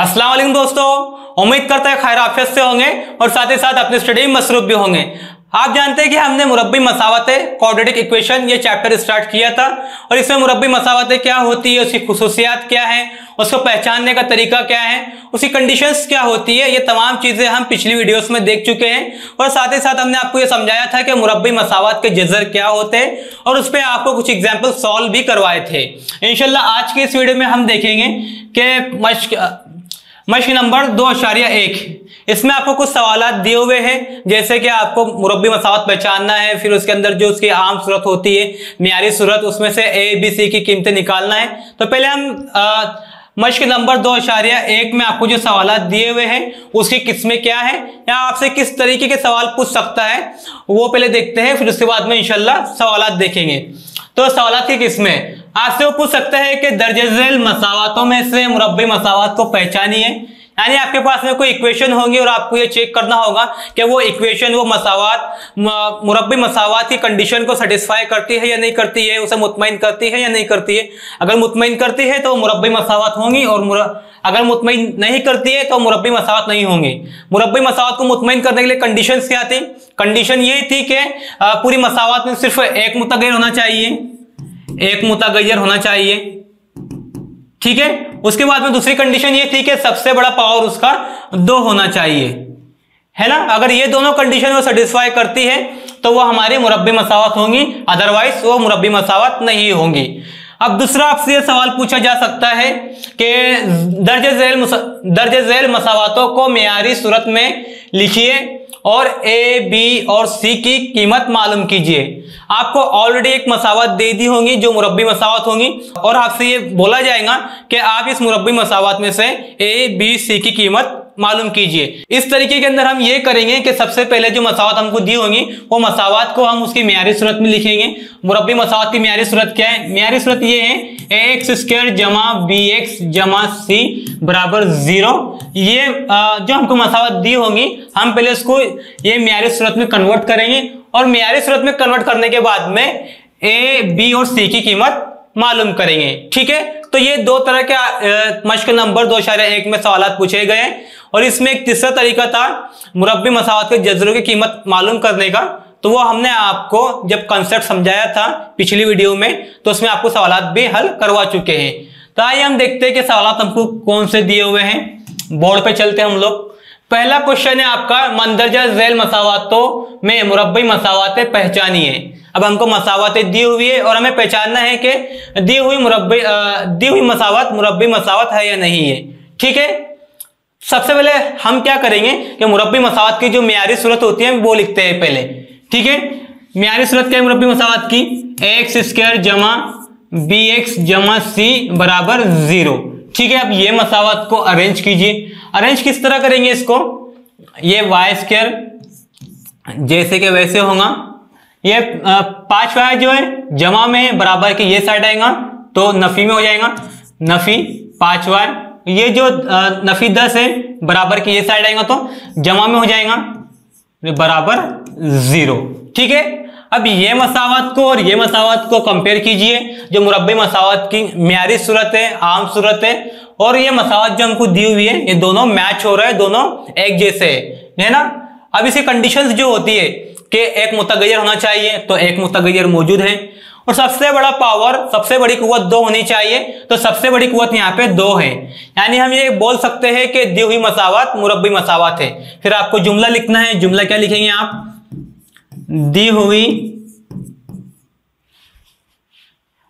अस्सलाम वालेकुम दोस्तों, उम्मीद करता है खैर आफियत से होंगे और साथ ही साथ अपने स्टडी में मसरूफ भी होंगे। आप जानते हैं कि हमने मुरब्बी मसावतें क्वाड्रेटिक इक्वेशन ये चैप्टर स्टार्ट किया था और इसमें मुरब्बी मसावतें क्या होती है, उसकी खुसूसियात क्या है, उसको पहचानने का तरीका क्या है, उसकी कंडीशंस क्या होती है, ये तमाम चीजें हम पिछली वीडियोस में देख चुके हैं। और साथ ही साथ हमने आपको ये समझाया था कि मुरब्बी मसावत के जज़र क्या होते हैं और उस पर आपको कुछ एग्जाम्पल सॉल्व भी करवाए थे। इंशाल्लाह आज की इस वीडियो में हम देखेंगे कि मश्क नंबर 2.1 इसमें आपको कुछ सवालात दिए हुए हैं, जैसे कि आपको मुरब्बी मसावत पहचानना है, फिर उसके अंदर जो उसकी आम सूरत होती है मियारी सूरत, उसमें से ए बी सी की कीमतें निकालना है। तो पहले हम मश्क नंबर 2.1 में आपको जो सवालात दिए हुए हैं उसकी किस्में क्या है या आपसे किस तरीके के सवाल पूछ सकता है वो पहले देखते हैं, फिर उसके बाद में इंशाल्लाह सवालात देखेंगे। तो सवालात की किस्में आपसे वो पूछ सकता है कि दर्जे झेल मसावतों में से मुरब्बी मसावत को पहचानिए। यानी आपके पास में कोई इक्वेशन होगी और आपको ये चेक करना होगा कि वो इक्वेशन वो मसावत मुरब्बी मसावत की कंडीशन को सेटिस्फाई करती है या नहीं करती है, उसे मुतमईन करती है या नहीं करती है। अगर मुतमईन करती है तो मुरब्बी मसावत होंगी और अगर मुतमईन नहीं करती है तो मुरब्बी मसावत नहीं होंगी। मुरब्बी मसावत को मुतमईन करने के लिए कंडीशंस क्या थी? कंडीशन ये थी कि पूरी मसावत में सिर्फ एक मुतगय्यर होना चाहिए, एक मुतगय्यर होना चाहिए, ठीक है। उसके बाद में दूसरी कंडीशन ये थी कि सबसे बड़ा पावर उसका 2 होना चाहिए, है ना। अगर ये दोनों कंडीशन वो सेटिस्फाई करती है तो वो हमारी मुरब्बी मसावत होंगी, अदरवाइज वो मुरब्बी मसावत नहीं होंगी। अब दूसरा आपसे ये सवाल पूछा जा सकता है कि दर्जे झेल मसावतों को मियारी सूरत में लिखिए और ए बी और सी की कीमत मालूम कीजिए। आपको ऑलरेडी एक मसावत दे दी होंगी जो मुरब्बी मसावत होंगी और आपसे ये बोला जाएगा कि आप इस मुरब्बी मसावत में से ए बी सी की कीमत मालूम कीजिए। इस तरीके के अंदर हम ये करेंगे कि सबसे पहले जो मसावत हमको दी होंगी वो मसावत को हम उसकी मियारी सूरत में लिखेंगे। मुरब्बी मसावत की मियारी सूरत क्या है? मियारी सूरत ये है x² जमा bx जमा c बराबर 0। ये जो हमको मसावत दी होंगी हम पहले उसको ये मियारी सूरत में कन्वर्ट करेंगे और मियारी सूरत में कन्वर्ट करने के बाद में a b और c की कीमत मालूम करेंगे, ठीक है। तो ये दो तरह के मश्क नंबर 2.1 में सवालात पूछे गए और इसमें एक तीसरा तरीका था मुरब्बी मसावत के जज़रों की कीमत मालूम करने का। तो वो हमने आपको जब कंसेप्ट समझाया था पिछली वीडियो में तो उसमें आपको सवालात भी हल करवा चुके हैं। तो आइए हम देखते हैं कि सवालात हमको कौन से दिए हुए हैं। बोर्ड पे चलते हैं हम लोग। पहला क्वेश्चन है आपका मंदरजा झेल मसावतों में मुरब्बी मसावतें पहचानिए। अब हमको मसावतें दी हुई है और हमें पहचानना है कि दी हुई मसावत मुरब्बी मसावत है या नहीं है, ठीक है। सबसे पहले हम क्या करेंगे कि मुरब्बी मसावत की जो मियारी सूरत होती है वो लिखते हैं पहले, ठीक है। मियारी सूरत क्या है मुरब्बी मसावत की? x² जमा bx जमा c बराबर 0, ठीक है। अब ये मसावत को अरेंज कीजिए। अरेंज किस तरह करेंगे इसको? ये y² जैसे कि वैसे होगा, ये 5y जो है जमा में बराबर के ये साइड आएगा तो नफी में हो जाएगा, नफी 5y। ये जो नफी 10 है बराबर के ये साइड आएगा तो जमा में हो जाएगा बराबर 0, ठीक है। अब ये मसावत को और ये मसावत को कंपेयर कीजिए। जो मुरब्बी मसावत की मियारी सूरत है, आम सूरत है, और ये मसावत जो हमको दी हुई है ये दोनों मैच हो रहा है, दोनों एक जैसे है ना। अब इसी कंडीशंस जो होती है कि एक मुतगय्यर होना चाहिए तो एक मुतगय्यर मौजूद है और सबसे बड़ा पावर सबसे बड़ी कुव्वत 2 होनी चाहिए तो सबसे बड़ी कुव्वत यहाँ पे 2 है। यानी हम ये बोल सकते हैं कि दी हुई मसावत मुरब्बी मसावत है। फिर आपको जुमला लिखना है। जुमला क्या लिखेंगे आप? दी हुई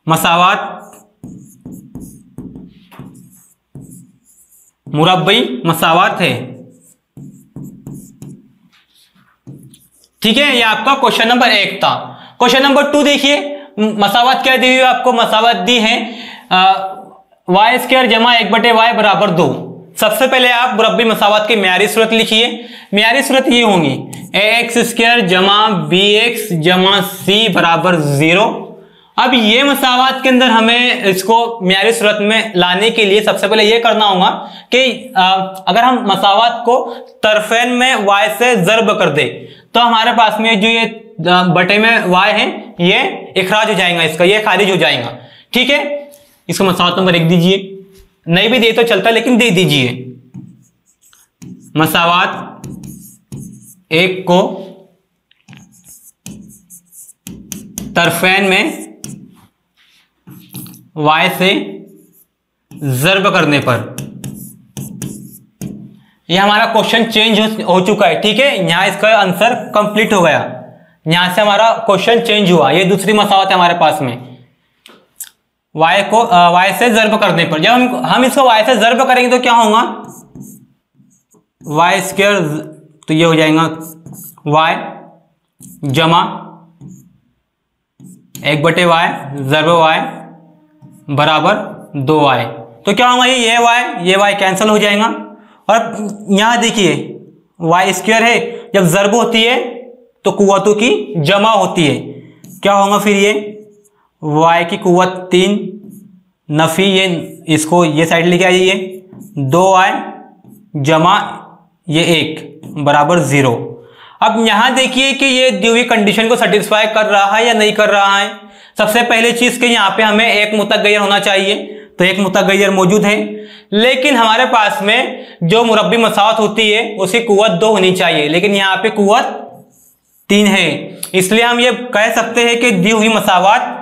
मसावत मुरब्बी मसावत है, ठीक है। ये आपका क्वेश्चन नंबर 1 था। क्वेश्चन नंबर 2 देखिए, मसावत क्या दी हुई है आपको? मसावत दी है y² जमा 1/y बराबर 2। सबसे पहले आप मुरब्बी मसावत की मियारी सूरत लिखिए। मियारी सूरत ये होंगी x² जमा bx जमा c बराबर 0। अब ये मसावत के अंदर हमें इसको मियारी सूरत में लाने के लिए सबसे पहले ये करना होगा कि अगर हम मसावत को तरफेन में y से ज़र्ब कर दे तो हमारे पास में जो ये बटे में y है ये इखराज हो जाएगा, इसका ये खारिज हो जाएगा, ठीक है। इसको मसावत नंबर 1 दीजिए। नहीं भी दे तो चलता लेकिन दे दीजिए। मसावात एक को तरफेन में y से ज़र्ब करने पर, यह हमारा क्वेश्चन चेंज हो चुका है। ठीक है, यहां इसका आंसर कंप्लीट हो गया, यहां से हमारा क्वेश्चन चेंज हुआ। ये दूसरी मसावत है हमारे पास में, y को y से ज़र्ब करने पर। जब हम इसको y से ज़र्ब करेंगे तो क्या होगा, y स्क्वायर, तो ये हो जाएगा y जमा 1/y ज़र्ब y बराबर 2y। तो क्या होगा, ये y कैंसिल हो जाएगा। और यहां देखिए y स्क्वायर है, जब ज़र्ब होती है तो कुव्वतों की जमा होती है। क्या होगा फिर, ये y की कुव्वत 3 नफी, ये इसको ये साइड लेके आइए, 2y जमा ये 1 बराबर 0। अब यहां देखिए कि ये दी हुई कंडीशन को सेटिस्फाई कर रहा है या नहीं कर रहा है। सबसे पहले चीज कि यहाँ पे हमें एक मुतगय्यर होना चाहिए, तो एक मुतगय्यर मौजूद है, लेकिन हमारे पास में जो मुरब्बी मसावत होती है उसकी कुव्वत 2 होनी चाहिए, लेकिन यहाँ पे कुव्वत 3 है। इसलिए हम ये कह सकते हैं कि दी हुई मसावत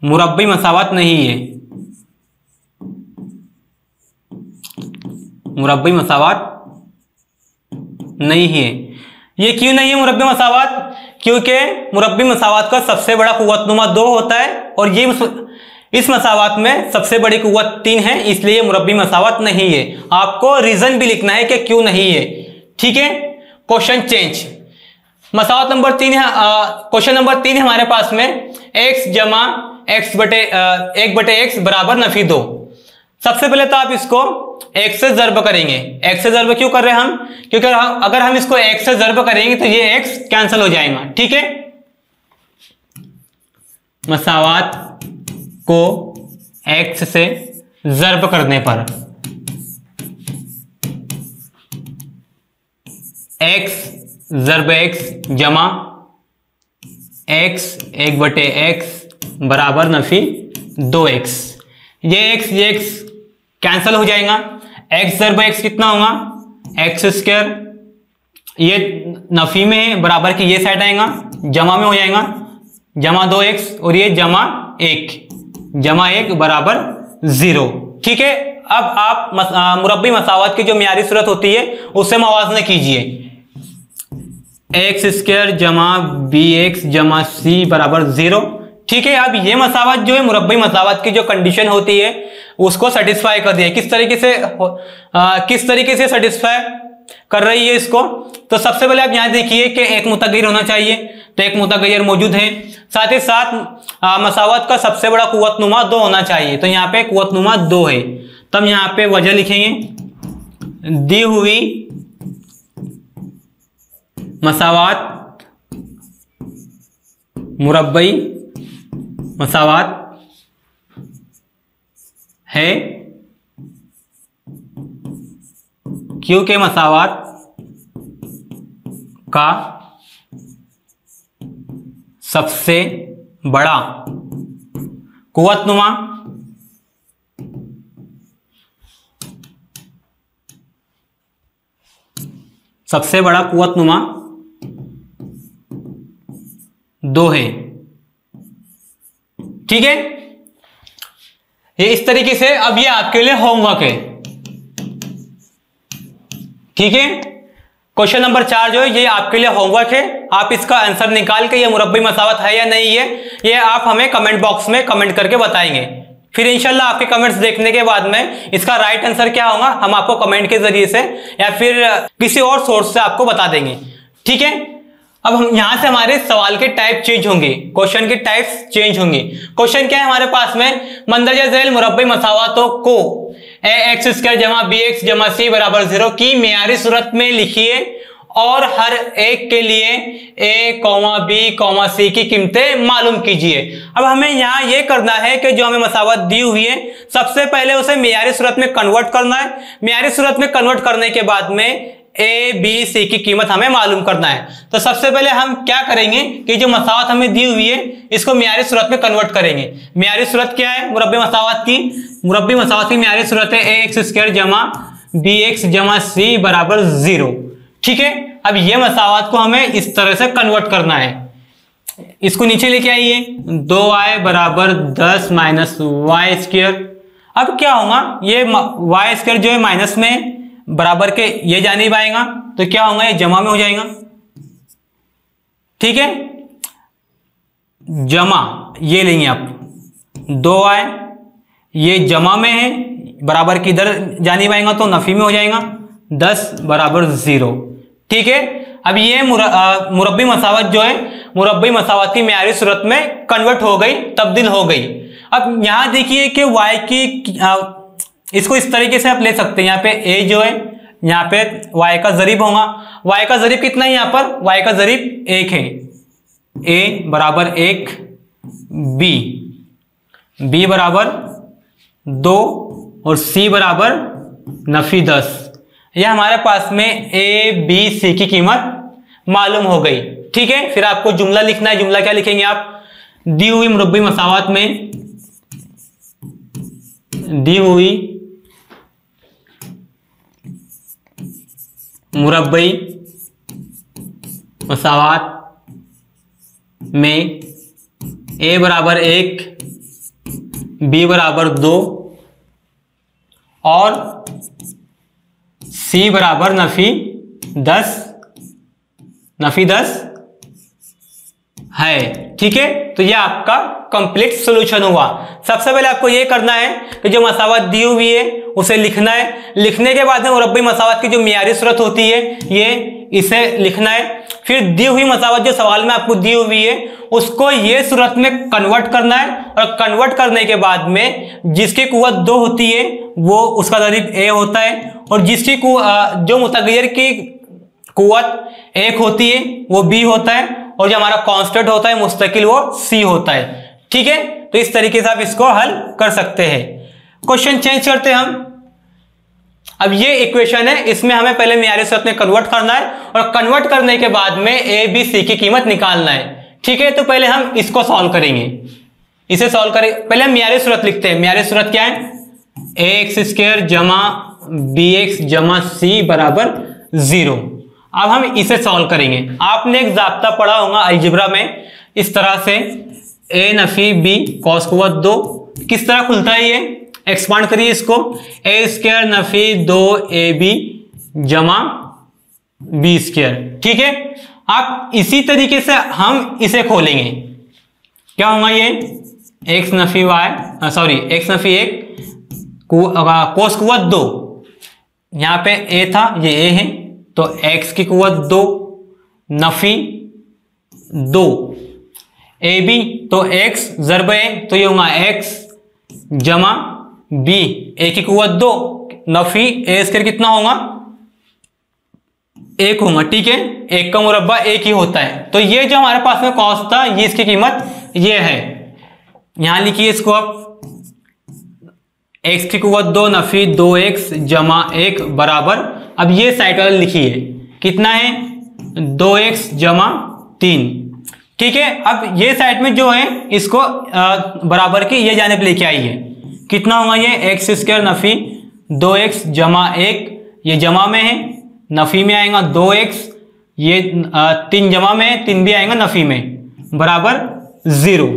मुरब्बी मसावत नहीं है, मुरब्बी मसावत नहीं है। ये क्यों नहीं है मुरब्बी मसावत, क्योंकि मुरब्बी मसावत का सबसे बड़ा कुव्वतनुमा 2 होता है और ये इस मसावत में सबसे बड़ी कुव्वत 3 है, इसलिए मुरब्बी मसावत नहीं है। आपको रीजन भी लिखना है कि क्यों नहीं है। ठीक है, क्वेश्चन चेंज। मसावत नंबर 3 है, क्वेश्चन नंबर 3 है हमारे पास में, x जमा 1/x बराबर नफी 2। सबसे पहले तो आप इसको x से ज़र्ब करेंगे। x से ज़र्ब क्यों कर रहे हैं हम, क्योंकि अगर हम इसको x से ज़र्ब करेंगे तो ये x कैंसिल हो जाएगा। ठीक है, मसावत को x से ज़र्ब करने पर x ज़र्ब x जमा x 1/x बराबर नफी 2x। ये x कैंसिल हो जाएगा। x ज़र्ब x कितना होगा, x स्क्वायर, ये नफी में है, बराबर की ये साइड आएगा, जमा में हो जाएगा, जमा 2x और ये जमा 1 बराबर 0। ठीक है, अब आप मुरब्बी मसावत की जो मियारी सूरत होती है उससे मवाज़ना कीजिए। x स्क्वायर जमा bx जमा c बराबर 0। ठीक है, अब ये मसावत जो है मुरब्बी मसावत की जो कंडीशन होती है उसको सेटिस्फाई कर दिया। किस तरीके से सेटिस्फाई कर रही है इसको, तो सबसे पहले आप यहां देखिए कि एक मुतगय्यर होना चाहिए, तो एक मुतगय्यर मौजूद है। साथ ही साथ मसावत का सबसे बड़ा कुव्वतनुमा 2 होना चाहिए, तो यहाँ पे कुव्वतनुमा 2 है। तब यहाँ पे वजह लिखेंगे, दी हुई मसावत मुरब्बी मसावत है क्योंकि मसावत का सबसे बड़ा कुव्वतनुमा कुव्वतनुमा 2 है। ठीक है, ये इस तरीके से। अब ये आपके लिए होमवर्क है। ठीक है, क्वेश्चन नंबर 4 जो है ये आपके लिए होमवर्क है। आप इसका आंसर निकाल के ये मुरब्बी मसावत है या नहीं है, ये आप हमें कमेंट बॉक्स में कमेंट करके बताएंगे। फिर इंशाल्लाह आपके कमेंट्स देखने के बाद में इसका राइट आंसर क्या होगा हम आपको कमेंट के जरिए से या फिर किसी और सोर्स से आपको बता देंगे। ठीक है, अब हम यहां से हमारे सवाल के टाइप चेंज होंगे, क्वेश्चन के टाइप्स चेंज होंगे। क्वेश्चन क्या है हमारे पास में, मंदरजा झैल मुरब्बी मसावतों को x स्क्वायर जमा bx जमा c बराबर 0 की मियारी सूरत में लिखिए और हर एक के लिए a, b, c की कीमतें मालूम कीजिए। अब हमें यहाँ ये करना है कि जो हमें मसावत दी हुई है सबसे पहले उसे मियारी सूरत में कन्वर्ट करना है। मियारी सूरत में कन्वर्ट करने के बाद में ए बी सी की कीमत हमें मालूम करना है। तो सबसे पहले हम क्या करेंगे कि जो मसावत हमें दी हुई है इसको मियारी सूरत में कन्वर्ट करेंगे। मियारी सूरत क्या है मुरब्बी मसावत की? मुरब्बी मसावत की मियारी सूरत है ए एक्स स्क्वायर जमा बी एक्स जमा सी बराबर 0। ठीक है, अब ये मसावत को हमें इस तरह से कन्वर्ट करना है। इसको नीचे लेके आइए, 2y बराबर 10 माइनस वाई स्क्वायर। अब क्या होगा, ये वाई स्क्वायर जो है माइनस में बराबर के ये जानिब आएगा तो क्या होगा, ये जमा में हो जाएगा। ठीक है, जमा ये लेंगे आप 2y, ये जमा में है बराबर की इधर जानिब आएगा तो नफी में हो जाएगा 10 बराबर 0। ठीक है, अब ये मुरब्बी मसावत जो है मुरब्बी मसावत की मियारी सूरत में कन्वर्ट हो गई, तब्दील हो गई। अब यहां देखिए कि y की इसको इस तरीके से आप ले सकते हैं। यहाँ पे a जो है यहाँ पे y का ज़रीब होगा। y का ज़रीब कितना है, यहाँ पर y का ज़रीब 1 है। a बराबर 1, b बराबर 2 और c बराबर नफी 10। यह हमारे पास में a b c की कीमत मालूम हो गई। ठीक है, फिर आपको जुमला लिखना है। जुमला क्या लिखेंगे आप? दी हुई मुरब्बी मसावत में, दी हुई मुरब्बी मसावत में a बराबर 1, b बराबर 2 और c बराबर नफी 10 है। ठीक है, तो यह आपका कंप्लीट सॉल्यूशन हुआ। सबसे पहले आपको यह करना है कि जो मसावत दी हुई है उसे लिखना है। लिखने के बाद में मुरब्बी मसावत की जो मियारी सूरत होती है ये इसे लिखना है। फिर दी हुई मसावत जो सवाल में आपको दी हुई है उसको ये सूरत में कन्वर्ट करना है और कन्वर्ट करने के बाद में जिसकी कुव्वत 2 होती है वो उसका ज़रीब a होता है और जिसकी जो मुतगय्यर की कुव्वत 1 होती है वो b होता है और जो हमारा कांस्टेंट होता है मुस्तकिल वो c होता है। ठीक है, तो इस तरीके से आप इसको हल कर सकते हैं। क्वेश्चन चेंज करते हैं हम। अब ये इक्वेशन है, इसमें हमें पहले मियारी सूरत में कन्वर्ट करना है और कन्वर्ट करने के बाद में a b c की कीमत निकालना है। ठीक है, तो पहले हम इसको सॉल्व करेंगे। इसे सॉल्व करें, पहले हम मियारी सूरत लिखते हैं। मियारी सूरत क्या है? ax स्क्वायर जमा bx जमा c बराबर 0। अब हम इसे सॉल्व करेंगे। आपने एक ज़ाब्ता पढ़ा होगा अलजेब्रा में, इस तरह से a नफी b कॉस कुव्वत 2 किस तरह खुलता है, ये एक्सपांड करिए इसको, a स्क्वायर नफी 2ab जमा b स्क्वायर। ठीक है, आप इसी तरीके से हम इसे खोलेंगे। क्या होगा, ये x Nafi y sorry x Nafi 1 कोस कुव्वत 2, यहाँ पे a था ये a है तो x की कुव्वत 2 नफी 2 ab तो x ज़रब a तो ये होगा x जमा b a की कुव्वत 2 नफी a स्क्वायर कितना होगा 1 होगा। ठीक है, 1 का मुरब्बा 1 ही होता है। तो ये जो हमारे पास में कॉस था ये इसकी कीमत ये है। यहां लिखिए इसको आप, x की कुव्वत 2 नफी 2x जमा 1 बराबर, अब ये साइड वाला लिखिए कितना है 2x जमा 3। ठीक है, अब ये साइड में जो है इसको बराबर की ये जानिब लेके आइए। कितना होगा ये x स्क्वायर नफी 2x जमा 1, ये जमा में है नफी में आएगा 2x, ये 3 जमा में है 3 भी आएगा नफी में बराबर 0।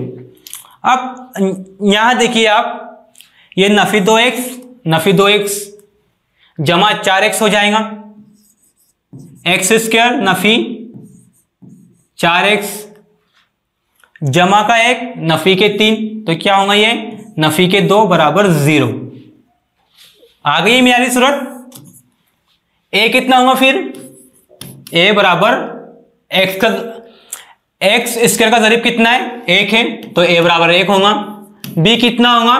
अब यहां देखिए आप, ये नफी 2x जमा 4x हो जाएगा, x स्क्वायर नफी 4x जमा का 1 नफी के 3 तो क्या होगा ये नफी के 2 बराबर 0। आ गई मियारी सूरत। a कितना होगा फिर, a बराबर x स्क्वायर का ज़रीब कितना है 1 है तो a बराबर 1 होगा। b कितना होगा,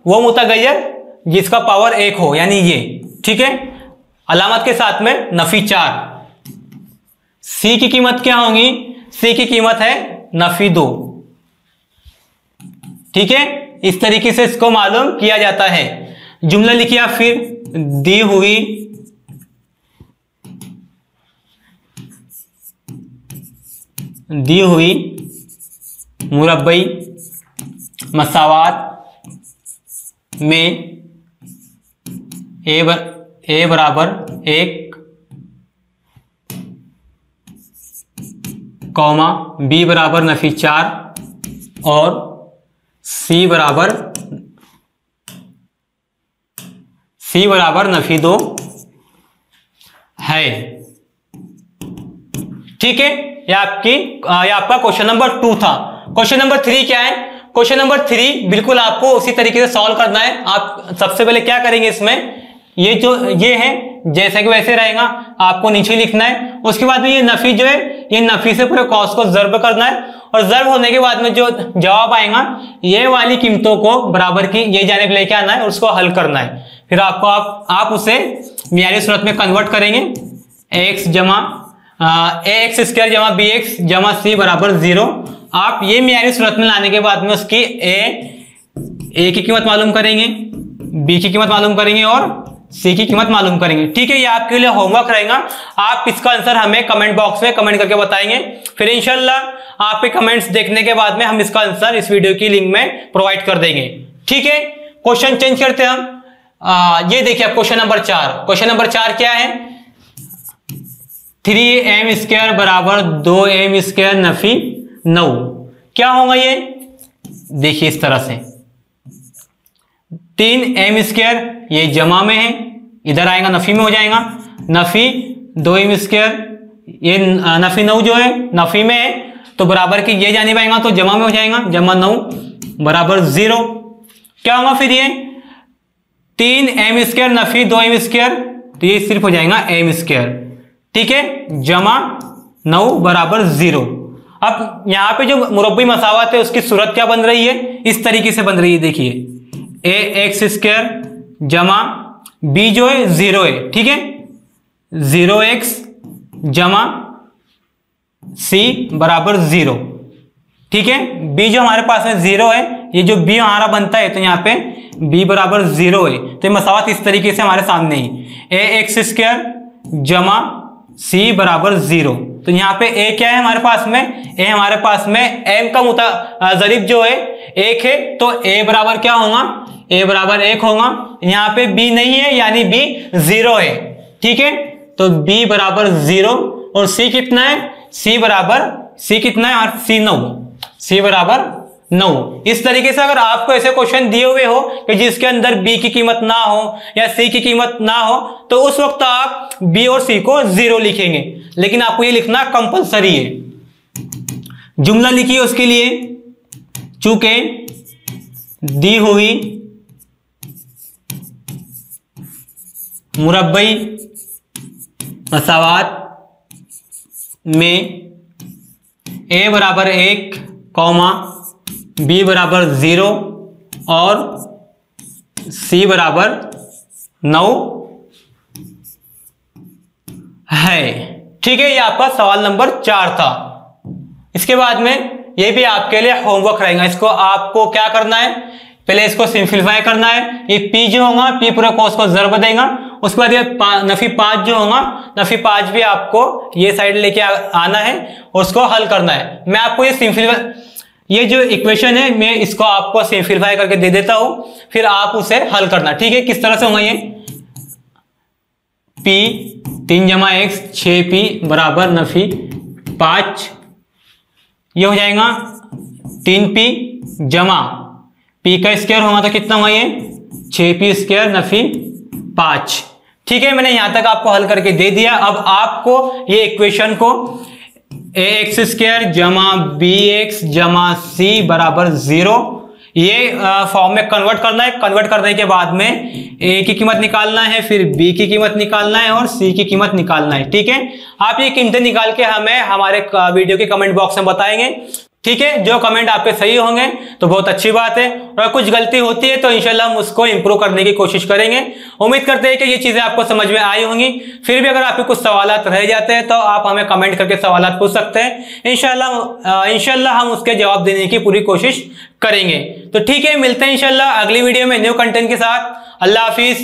वो मुतगय्यर जिसका पावर 1 हो यानी ये। ठीक है, अलामत के साथ में नफी 4। c की कीमत क्या होगी, c की कीमत है नफी 2। ठीक है, इस तरीके से इसको मालूम किया जाता है। जुमला लिखिए आप फिर, दी हुई दी हुई मुरब्बी मसावात में ए बराबर 1, कॉमा बी बराबर नफी 4 और सी बराबर नफी 2 है। ठीक है, ये आपका क्वेश्चन नंबर 2 था। क्वेश्चन नंबर 3 क्या है? क्वेश्चन नंबर 3 बिल्कुल आपको उसी तरीके से सॉल्व करना है। आप सबसे पहले क्या करेंगे, इसमें ये है जैसे कि वैसे रहेगा, आपको नीचे लिखना है। उसके बाद में ये नफी जो है, ये नफी से पूरे कॉस को ज़र्ब करना है और ज़र्ब होने के बाद में जो जवाब आएगा ये वाली कीमतों को बराबर की ये जाने लेके आना है और उसको हल करना है। फिर आपको आप उसे मियारी सूरत में कन्वर्ट करेंगे। ax जमा ax स्क्वायर जमा bx जमा c बराबर 0। आप ये मियारी सूरत में लाने के बाद में उसकी a की कीमत मालूम करेंगे, b की कीमत मालूम करेंगे और c की कीमत मालूम करेंगे। ठीक है, ये आपके लिए होमवर्क रहेगा। आप इसका आंसर हमें कमेंट बॉक्स में कमेंट करके बताएंगे। फिर इंशाल्लाह आपके कमेंट्स देखने के बाद में हम इसका आंसर इस वीडियो की लिंक में प्रोवाइड कर देंगे। ठीक है, क्वेश्चन चेंज करते हैं हम। ये देखिए क्वेश्चन नंबर 4। क्वेश्चन नंबर 4 क्या है? 3m स्क्वायर बराबर 2m स्क्वायर नफी 9। क्या होगा ये? देखिए इस तरह से 3m स्क्वायर ये जमा में है, इधर आएगा नफी में हो जाएगा। नफी 2m स्क्वायर ये नफी 9 जो है नफी में है तो बराबर की ये जानिब आएगा तो जमा में हो जाएगा, जमा 9 बराबर 0। क्या होगा फिर ये 3m square Nafi 2m square तो ये सिर्फ हो जाएगा m स्क्वायर। ठीक है, जमा 9 बराबर 0। अब यहां पे जो मुरब्बी मसावत है उसकी सूरत क्या बन रही है? इस तरीके से बन रही है। देखिए ax स्क्वायर जमा b जो है 0 है, ठीक है, 0x जमा c बराबर 0। ठीक है, b जो हमारे पास में 0 है, ये जो b हमारा बनता है तो यहाँ पे b बराबर 0 है। तो मसावत इस तरीके से हमारे सामने ही ax स्क्वायर जमा c बराबर 0। तो यहाँ पे a क्या है हमारे पास में? a हमारे पास में m का ज़रीब जो है 1 है तो a बराबर क्या होगा? a बराबर 1 होगा। यहाँ पे b नहीं है यानी b 0 है। ठीक है, तो b बराबर 0 और c कितना है? c कितना है? c 9, c बराबर 9। इस तरीके से अगर आपको ऐसे क्वेश्चन दिए हुए हो कि जिसके अंदर b की कीमत ना हो या c की कीमत ना हो तो उस वक्त आप b और c को 0 लिखेंगे, लेकिन आपको ये लिखना कंपलसरी है। जुमला लिखिए उसके लिए, चूंकि दी हुई मुरब्बई मसावात में a बराबर 1, b बराबर 0 और c बराबर 9 है। ठीक है, ये आपका सवाल नंबर 4 था। इसके बाद में ये भी आपके लिए होमवर्क रहेगा। इसको आपको क्या करना है? पहले इसको सिंप्लीफाई करना है। ये p जो होगा p पूरे कॉस को ज़र्ब देगा। उसके बाद ये नफी 5 जो होगा नफी 5 भी आपको ये साइड लेके आना है और उसको हल करना है। मैं आपको ये जो इक्वेशन है मैं इसको आपको सिंप्लीफाई करके दे देता हूं, फिर आप उसे हल करना। ठीक है, किस तरह से होगा ये? p 3 जमा x 6p बराबर नफी 5, ये हो जाएगा 3p जमा p का स्क्वायर होगा तो कितना हुआ ये? 6p square Nafi 5। ठीक है, मैंने यहां तक आपको हल करके दे दिया। अब आपको ये इक्वेशन को ax स्क्वायर जमा bx जमा c बराबर 0 ये फॉर्म में कन्वर्ट करना है। कन्वर्ट करने के बाद में a की कीमत निकालना है, फिर b की कीमत निकालना है और c की कीमत निकालना है। ठीक है, आप ये कीमतें निकाल के हमें हमारे वीडियो के कमेंट बॉक्स में बताएंगे। ठीक है, जो कमेंट आपके सही होंगे तो बहुत अच्छी बात है, और कुछ गलती होती है तो इंशाल्लाह हम उसको इंप्रूव करने की कोशिश करेंगे। उम्मीद करते हैं कि ये चीजें आपको समझ में आई होंगी। फिर भी अगर आपके कुछ सवालात रह जाते हैं तो आप हमें कमेंट करके सवालात पूछ सकते हैं। इंशाल्लाह हम उसके जवाब देने की पूरी कोशिश करेंगे। तो ठीक है, मिलते हैं इंशाल्लाह अगली वीडियो में न्यू कंटेंट के साथ। अल्लाह हाफिज।